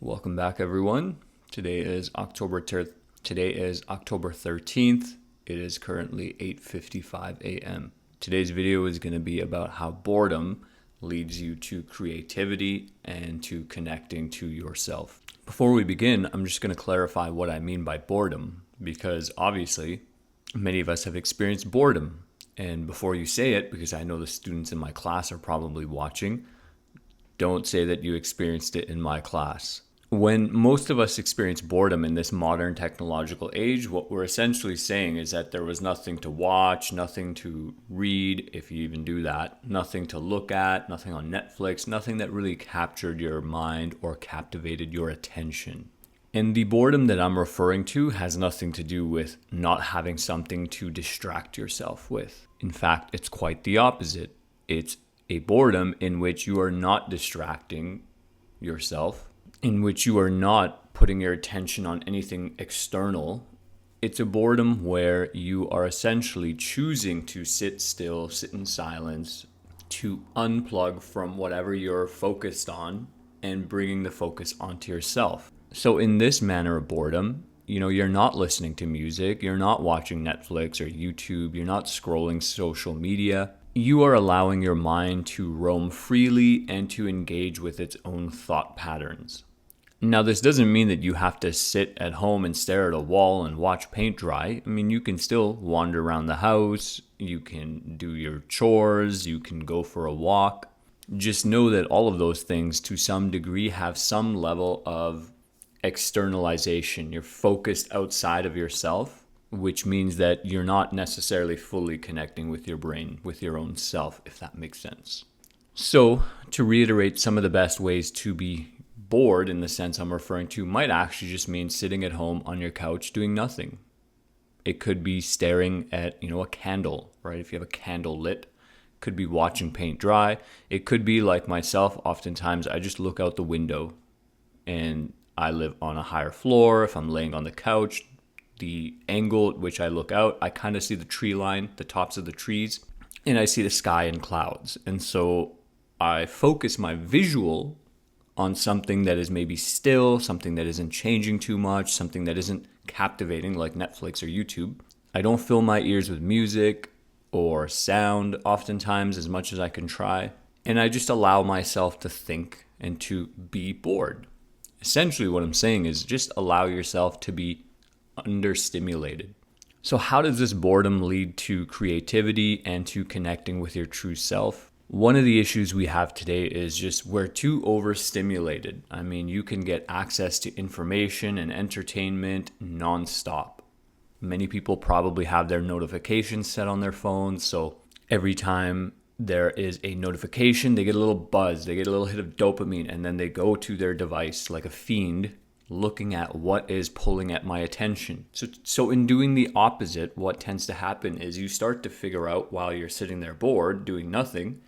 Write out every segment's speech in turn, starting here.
Welcome back, everyone. Today is October 13th. It is currently 8:55 a.m. Today's video is going to be about how boredom leads you to creativity and to connecting to yourself. Before we begin, I'm just going to clarify what I mean by boredom, because obviously many of us have experienced boredom. And before you say it, because I know the students in my class are probably watching, don't say that you experienced it in my class. When most of us experience boredom in this modern technological age, what we're essentially saying is that there was nothing to watch, nothing to read, if you even do that, nothing to look at, nothing on Netflix, nothing that really captured your mind or captivated your attention. And the boredom that I'm referring to has nothing to do with not having something to distract yourself with. In fact, it's quite the opposite. It's a boredom in which you are not distracting yourself, in which you are not putting your attention on anything external. It's a boredom where you are essentially choosing to sit still, sit in silence, to unplug from whatever you're focused on and bringing the focus onto yourself. So in this manner of boredom, you're not listening to music, you're not watching Netflix or YouTube, you're not scrolling social media. You are allowing your mind to roam freely and to engage with its own thought patterns. Now, this doesn't mean that you have to sit at home and stare at a wall and watch paint dry. I mean, you can still wander around the house, you can do your chores, you can go for a walk. Just know that all of those things to some degree have some level of externalization. You're focused outside of yourself, which means that you're not necessarily fully connecting with your brain, with your own self, if that makes sense. So, to reiterate, some of the best ways to be bored, in the sense I'm referring to, might actually just mean sitting at home on your couch doing nothing. It could be staring at, a candle, right? If you have a candle lit, could be watching paint dry. It could be like myself, oftentimes I just look out the window, and I live on a higher floor. If I'm laying on the couch, the angle at which I look out, I kind of see the tree line, the tops of the trees, and I see the sky and clouds. And so I focus my visual on something that is maybe still, something that isn't changing too much, something that isn't captivating like Netflix or YouTube. I don't fill my ears with music or sound oftentimes, as much as I can try. And I just allow myself to think and to be bored. Essentially what I'm saying is just allow yourself to be understimulated. So how does this boredom lead to creativity and to connecting with your true self? One of the issues we have today is just we're too overstimulated. I mean, you can get access to information and entertainment nonstop. Many people probably have their notifications set on their phones, so every time there is a notification, they get a little buzz, they get a little hit of dopamine, and then they go to their device like a fiend, looking at what is pulling at my attention. So in doing the opposite, what tends to happen is you start to figure out, while you're sitting there bored, doing nothing,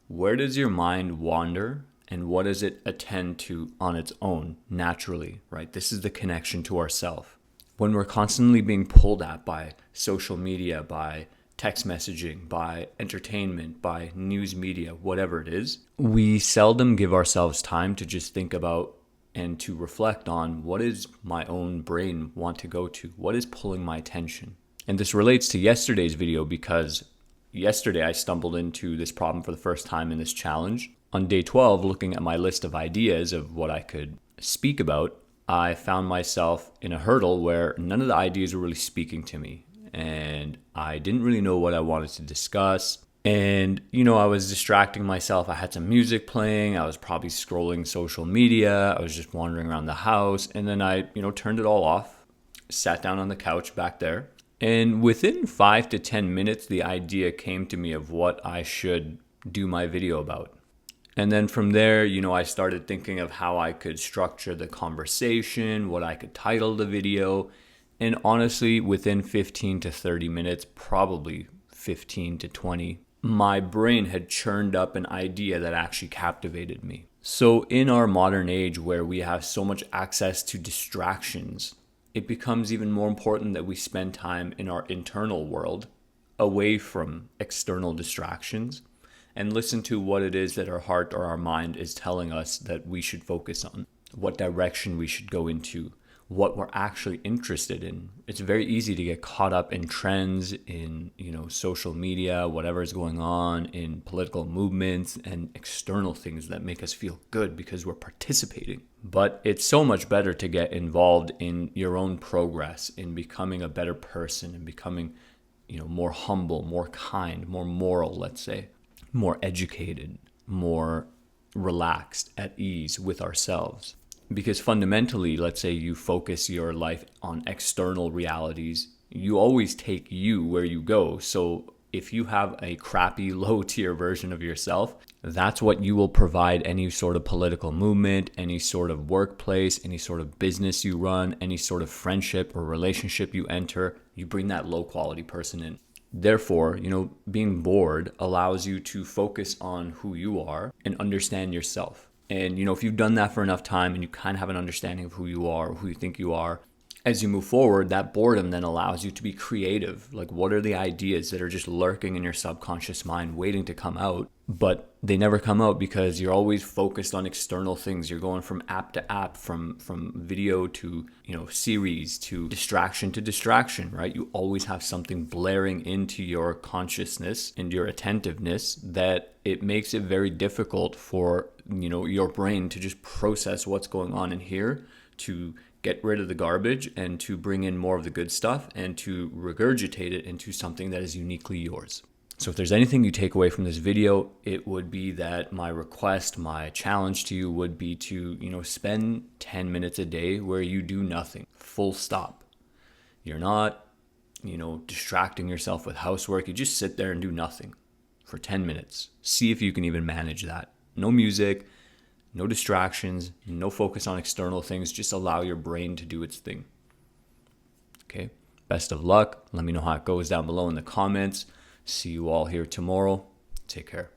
where does your mind wander and what does it attend to on its own naturally, right? This is the connection to ourself. When we're constantly being pulled at by social media, by text messaging, by entertainment, by news media, whatever it is, we seldom give ourselves time to just think about and to reflect on what is my own brain want to go to, what is pulling my attention. And this relates to yesterday's video, because yesterday I stumbled into this problem for the first time in this challenge. On day 12, looking at my list of ideas of what I could speak about, I found myself in a hurdle where none of the ideas were really speaking to me. And I didn't really know what I wanted to discuss. And, I was distracting myself. I had some music playing. I was probably scrolling social media. I was just wandering around the house. And then I, turned it all off, sat down on the couch back there. And within 5 to 10 minutes, the idea came to me of what I should do my video about. And then from there, I started thinking of how I could structure the conversation, what I could title the video. And honestly, within 15 to 30 minutes, probably 15 to 20, my brain had churned up an idea that actually captivated me. So in our modern age where we have so much access to distractions, it becomes even more important that we spend time in our internal world, away from external distractions, and listen to what it is that our heart or our mind is telling us that we should focus on. what direction we should go into, what we're actually interested in. It's very easy to get caught up in trends, in, social media, whatever is going on, in political movements and external things that make us feel good because we're participating. But it's so much better to get involved in your own progress, in becoming a better person and becoming, more humble, more kind, more moral, let's say, more educated, more relaxed, at ease with ourselves. Because fundamentally, let's say you focus your life on external realities, you always take you where you go. So if you have a crappy, low tier version of yourself, that's what you will provide any sort of political movement, any sort of workplace, any sort of business you run, any sort of friendship or relationship you enter. You bring that low quality person in. Therefore, being bored allows you to focus on who you are and understand yourself. And, if you've done that for enough time and you kind of have an understanding of who you are, or who you think you are, as you move forward, that boredom then allows you to be creative. Like, what are the ideas that are just lurking in your subconscious mind waiting to come out, but they never come out because you're always focused on external things. You're going from app to app, from video to, series, to distraction, right? You always have something blaring into your consciousness and your attentiveness that it makes it very difficult for, your brain to just process what's going on in here, to get rid of the garbage and to bring in more of the good stuff and to regurgitate it into something that is uniquely yours. So if there's anything you take away from this video, it would be that my request, my challenge to you would be to, spend 10 minutes a day where you do nothing, full stop. You're not, distracting yourself with housework. You just sit there and do nothing for 10 minutes. See if you can even manage that. No music, no distractions, no focus on external things. Just allow your brain to do its thing. Okay. Best of luck. Let me know how it goes down below in the comments. See you all here tomorrow. Take care.